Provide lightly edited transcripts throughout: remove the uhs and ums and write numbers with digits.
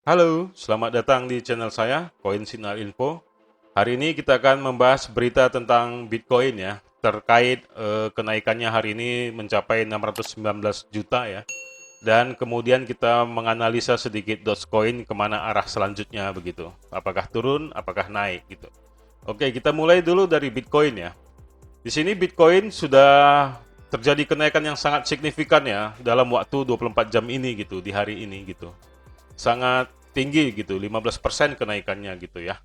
Halo, selamat datang di channel saya, Koin Sinar Info. Hari ini kita akan membahas berita tentang Bitcoin ya, terkait kenaikannya hari ini mencapai 619 juta ya. Dan kemudian kita menganalisa sedikit Dogecoin kemana arah selanjutnya begitu. Apakah turun, apakah naik gitu. Oke, kita mulai dulu dari Bitcoin ya. Di sini Bitcoin sudah terjadi kenaikan yang sangat signifikan ya dalam waktu 24 jam ini gitu, di hari ini gitu, sangat tinggi gitu, 15% kenaikannya gitu ya.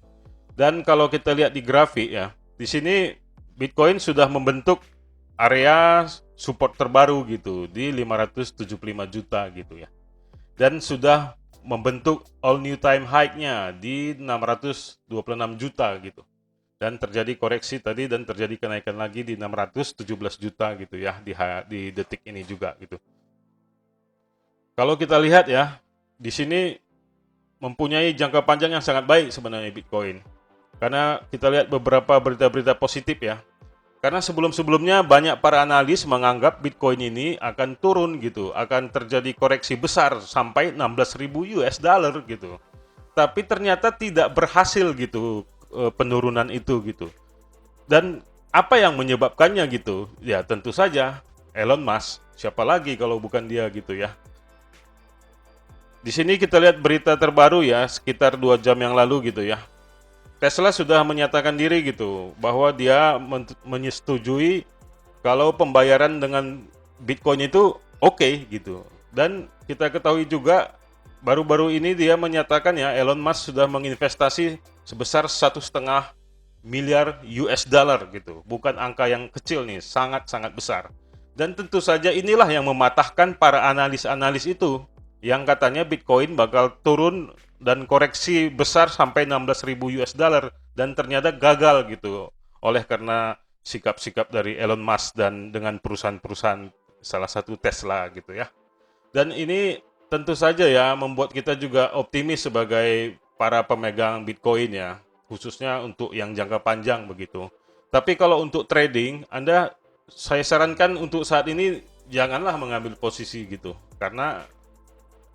Dan kalau kita lihat di grafik ya, di sini Bitcoin sudah membentuk area support terbaru gitu di 575 juta gitu ya. Dan sudah membentuk all new time high-nya di 626 juta gitu. Dan terjadi koreksi tadi dan terjadi kenaikan lagi di 617 juta gitu ya di detik ini juga gitu. Kalau kita lihat ya, di sini mempunyai jangka panjang yang sangat baik sebenarnya Bitcoin. Karena kita lihat beberapa berita-berita positif ya. Karena sebelum-sebelumnya banyak para analis menganggap Bitcoin ini akan turun gitu, akan terjadi koreksi besar sampai 16.000 US dollar gitu. Tapi ternyata tidak berhasil gitu penurunan itu gitu. Dan apa yang menyebabkannya gitu? Ya tentu saja Elon Musk. Siapa lagi kalau bukan dia gitu ya. Di sini kita lihat berita terbaru ya, sekitar 2 jam yang lalu gitu ya. Tesla sudah menyatakan diri gitu bahwa dia menyetujui kalau pembayaran dengan Bitcoin itu oke gitu. Dan kita ketahui juga baru-baru ini dia menyatakan ya Elon Musk sudah menginvestasi sebesar 1,5 miliar US dollar gitu. Bukan angka yang kecil nih, sangat-sangat besar. Dan tentu saja inilah yang mematahkan para analis-analis itu yang katanya Bitcoin bakal turun dan koreksi besar sampai 16.000 US dollar dan ternyata gagal gitu oleh karena sikap-sikap dari Elon Musk dan dengan perusahaan-perusahaan salah satu Tesla gitu ya. Dan ini tentu saja ya membuat kita juga optimis sebagai para pemegang Bitcoin ya, khususnya untuk yang jangka panjang begitu. Tapi kalau untuk trading, saya sarankan untuk saat ini janganlah mengambil posisi gitu, karena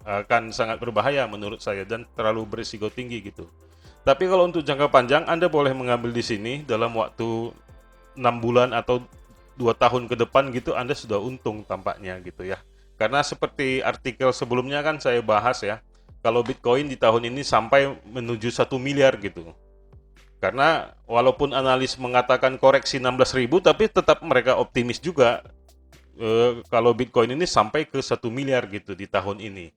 akan sangat berbahaya menurut saya dan terlalu berisiko tinggi gitu. Tapi kalau untuk jangka panjang, Anda boleh mengambil di sini dalam waktu 6 bulan atau 2 tahun ke depan gitu Anda sudah untung tampaknya gitu ya. Karena seperti artikel sebelumnya kan saya bahas ya, kalau Bitcoin di tahun ini sampai menuju 1 miliar gitu. Karena walaupun analis mengatakan koreksi 16.000 tapi tetap mereka optimis juga kalau Bitcoin ini sampai ke 1 miliar gitu di tahun ini.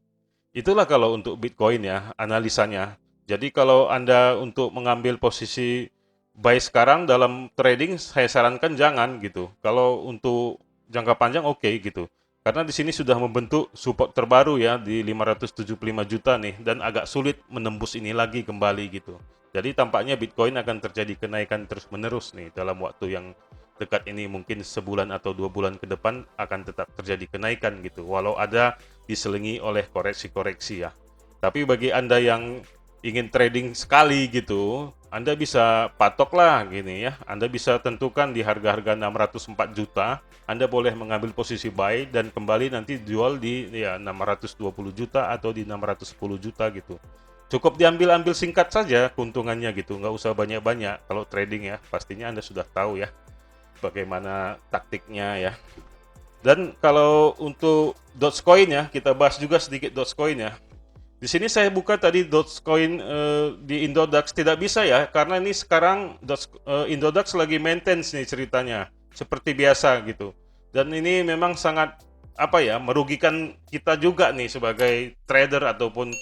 Itulah kalau untuk Bitcoin ya, analisanya. Jadi kalau Anda untuk mengambil posisi buy sekarang dalam trading, saya sarankan jangan gitu. Kalau untuk jangka panjang oke gitu. Karena di sini sudah membentuk support terbaru ya di 575 juta nih dan agak sulit menembus ini lagi kembali gitu. Jadi tampaknya Bitcoin akan terjadi kenaikan terus-menerus nih dalam waktu yang dekat ini, mungkin sebulan atau 2 bulan ke depan akan tetap terjadi kenaikan gitu. Walau ada diselingi oleh koreksi-koreksi ya. Tapi bagi Anda yang ingin trading sekali gitu, Anda bisa patoklah gini ya. Anda bisa tentukan di harga-harga 604 juta, Anda boleh mengambil posisi buy dan kembali nanti jual di ya 620 juta atau di 610 juta gitu. Cukup diambil-ambil singkat saja keuntungannya gitu, nggak usah banyak-banyak. Kalau trading ya, pastinya Anda sudah tahu ya bagaimana taktiknya ya. Dan kalau untuk Dogecoin ya, kita bahas juga sedikit Dogecoin ya. Di sini saya buka tadi Dogecoin di Indodax tidak bisa ya, karena ini sekarang Indodax lagi maintenance nih ceritanya, seperti biasa gitu. Dan ini memang sangat apa ya, merugikan kita juga nih sebagai trader ataupun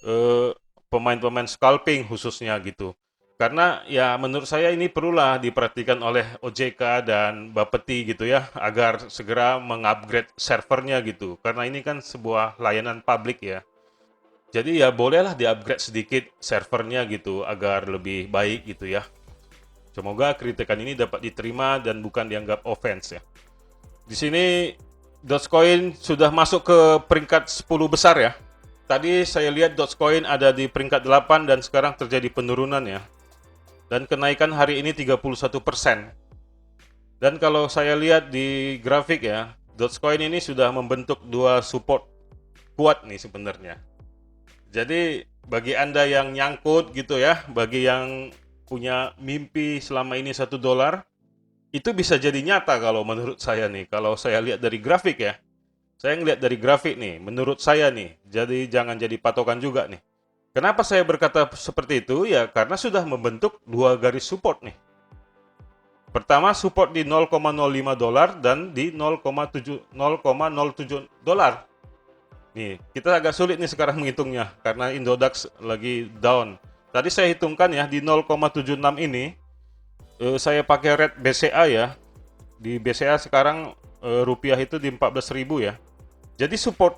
eh, pemain-pemain scalping khususnya gitu. Karena ya menurut saya ini perlulah diperhatikan oleh OJK dan Bapeti gitu ya, agar segera mengupgrade servernya gitu. Karena ini kan sebuah layanan publik ya. Jadi ya bolehlah di-upgrade sedikit servernya gitu agar lebih baik gitu ya. Semoga kritikan ini dapat diterima dan bukan dianggap offense ya. Di sini Dogecoin sudah masuk ke peringkat 10 besar ya. Tadi saya lihat Dogecoin ada di peringkat 8 dan sekarang terjadi penurunan ya. Dan kenaikan hari ini 31%. Dan kalau saya lihat di grafik ya, Dogecoin ini sudah membentuk dua support kuat nih sebenarnya. Jadi bagi Anda yang nyangkut gitu ya, bagi yang punya mimpi selama ini $1, itu bisa jadi nyata kalau menurut saya nih. Kalau saya lihat dari grafik ya, saya ngelihat dari grafik nih, menurut saya nih, jadi jangan jadi patokan juga nih. Kenapa saya berkata seperti itu? Ya karena sudah membentuk dua garis support nih. Pertama support di $0,05 dan di 0,07 dolar. Nih, kita agak sulit nih sekarang menghitungnya karena Indodax lagi down. Tadi saya hitungkan ya di 0,76 ini, saya pakai rate BCA ya. Di BCA sekarang rupiah itu di 14.000 ya. Jadi support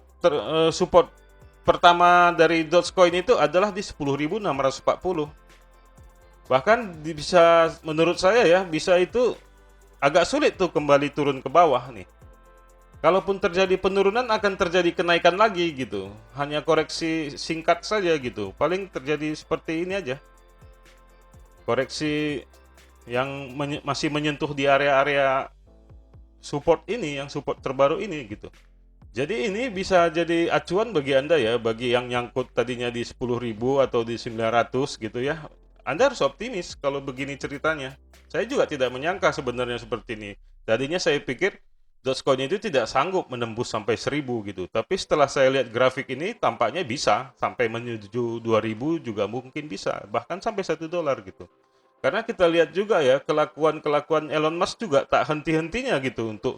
pertama dari Dogecoin itu adalah di 10.640. Bahkan bisa menurut saya ya, bisa itu agak sulit tuh kembali turun ke bawah nih. Kalaupun terjadi penurunan akan terjadi kenaikan lagi gitu. Hanya koreksi singkat saja gitu. Paling terjadi seperti ini aja. Koreksi yang masih menyentuh di area-area support ini, yang support terbaru ini gitu. Jadi ini bisa jadi acuan bagi Anda ya, bagi yang nyangkut tadinya di 10.000 atau di 900 gitu ya. Anda harus optimis kalau begini ceritanya. Saya juga tidak menyangka sebenarnya seperti ini. Tadinya saya pikir Dogecoin itu tidak sanggup menembus sampai 1.000 gitu. Tapi setelah saya lihat grafik ini tampaknya bisa sampai menuju 2.000 juga mungkin bisa, bahkan sampai $1 gitu. Karena kita lihat juga ya kelakuan Elon Musk juga tak henti-hentinya gitu untuk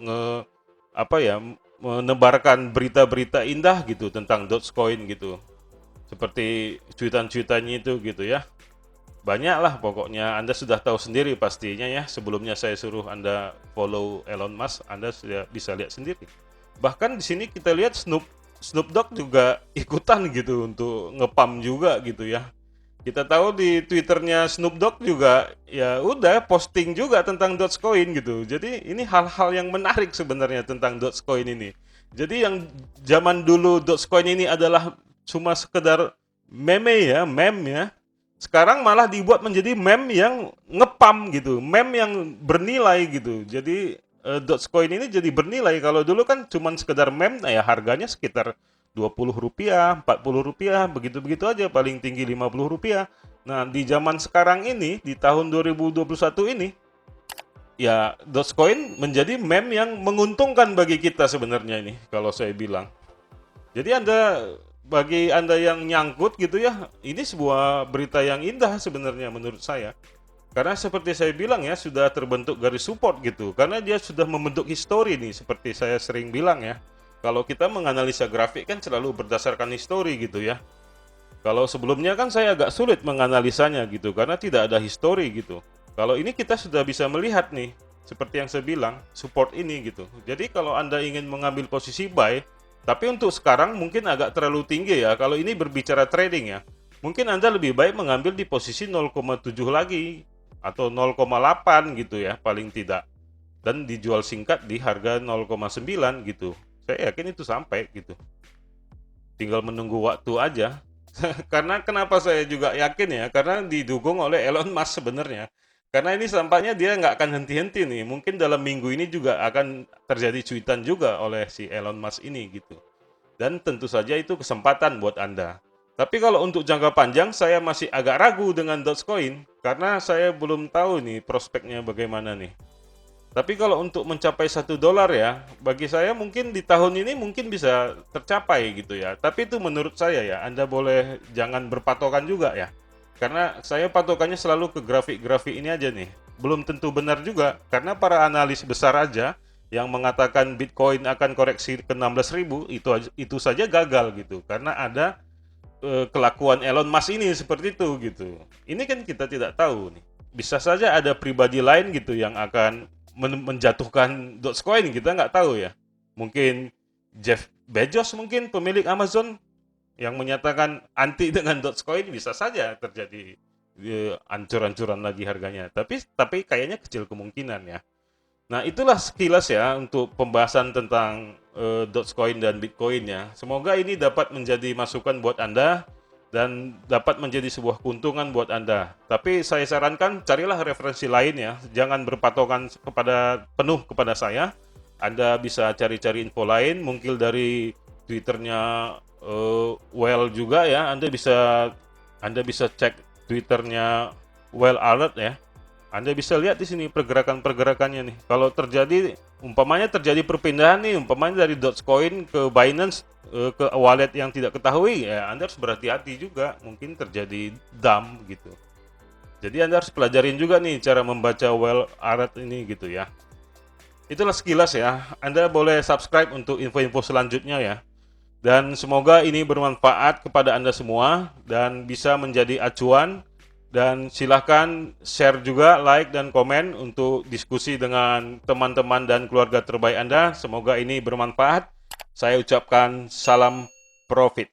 menebarkan berita-berita indah gitu tentang Dogecoin gitu. Seperti cuitan-cuitannya itu gitu ya. Banyak lah pokoknya, Anda sudah tahu sendiri pastinya ya. Sebelumnya saya suruh Anda follow Elon Musk, Anda sudah bisa lihat sendiri. Bahkan di sini kita lihat Snoop Dogg juga ikutan gitu untuk ngepam juga gitu ya. Kita tahu di Twitternya Snoop Dogg juga ya udah posting juga tentang Dogecoin gitu. Jadi ini hal-hal yang menarik sebenarnya tentang Dogecoin ini. Jadi yang zaman dulu Dogecoin ini adalah cuma sekedar meme ya. Sekarang malah dibuat menjadi meme yang ngepam gitu, meme yang bernilai gitu. Jadi Dogecoin ini jadi bernilai. Kalau dulu kan cuma sekedar meme, nah ya harganya sekitar Rp20, Rp40, begitu-begitu aja, paling tinggi Rp50. Nah, di zaman sekarang ini, di tahun 2021 ini, ya Dogecoin menjadi meme yang menguntungkan bagi kita sebenarnya ini, kalau saya bilang. Jadi bagi Anda yang nyangkut gitu ya, ini sebuah berita yang indah sebenarnya menurut saya. Karena seperti saya bilang ya, sudah terbentuk garis support gitu. Karena dia sudah membentuk histori nih, seperti saya sering bilang ya. Kalau kita menganalisa grafik kan selalu berdasarkan histori gitu ya. Kalau sebelumnya kan saya agak sulit menganalisanya gitu, karena tidak ada histori gitu. Kalau ini kita sudah bisa melihat nih, seperti yang saya bilang, support ini gitu. Jadi kalau Anda ingin mengambil posisi buy, tapi untuk sekarang mungkin agak terlalu tinggi ya. Kalau ini berbicara trading ya, mungkin Anda lebih baik mengambil di posisi 0,7 lagi atau 0,8 gitu ya paling tidak. Dan dijual singkat di harga 0,9 gitu. Saya yakin itu sampai gitu. Tinggal menunggu waktu aja. Karena kenapa saya juga yakin ya, karena didukung oleh Elon Musk sebenarnya. Karena ini tampaknya dia nggak akan henti-henti nih. Mungkin dalam minggu ini juga akan terjadi cuitan juga oleh si Elon Musk ini gitu. Dan tentu saja itu kesempatan buat Anda. Tapi kalau untuk jangka panjang saya masih agak ragu dengan Dogecoin karena saya belum tahu nih prospeknya bagaimana nih. Tapi kalau untuk mencapai $1 ya, bagi saya mungkin di tahun ini mungkin bisa tercapai gitu ya. Tapi itu menurut saya ya, Anda boleh jangan berpatokan juga ya. Karena saya patokannya selalu ke grafik-grafik ini aja nih. Belum tentu benar juga, karena para analis besar aja yang mengatakan Bitcoin akan koreksi ke 16.000 itu saja gagal gitu. Karena ada kelakuan Elon Musk ini seperti itu gitu. Ini kan kita tidak tahu nih. Bisa saja ada pribadi lain gitu yang akan menjatuhkan Dogecoin, kita nggak tahu ya. Mungkin Jeff Bezos mungkin pemilik Amazon yang menyatakan anti dengan Dogecoin, bisa saja terjadi ancur-ancuran lagi harganya. Tapi kayaknya kecil kemungkinan ya. Nah, itulah sekilas ya untuk pembahasan tentang Dogecoin dan Bitcoin ya. Semoga ini dapat menjadi masukan buat Anda dan dapat menjadi sebuah keuntungan buat Anda. Tapi saya sarankan carilah referensi lain ya. Jangan berpatokan penuh kepada saya. Anda bisa cari-cari info lain, mungkin dari Twitternya whale juga ya. Anda bisa cek Twitternya Whale Alert ya. Anda bisa lihat di sini pergerakan-pergerakannya nih. Kalau umpamanya terjadi perpindahan nih, umpamanya dari Dogecoin ke Binance ke wallet yang tidak ketahui, ya Anda harus berhati-hati juga. Mungkin terjadi dump gitu. Jadi Anda harus pelajarin juga nih cara membaca Whale Alert ini gitu ya. Itulah sekilas ya. Anda boleh subscribe untuk info-info selanjutnya ya. Dan semoga ini bermanfaat kepada Anda semua dan bisa menjadi acuan. Dan silahkan share juga, like dan komen untuk diskusi dengan teman-teman dan keluarga terbaik Anda. Semoga ini bermanfaat. Saya ucapkan salam profit.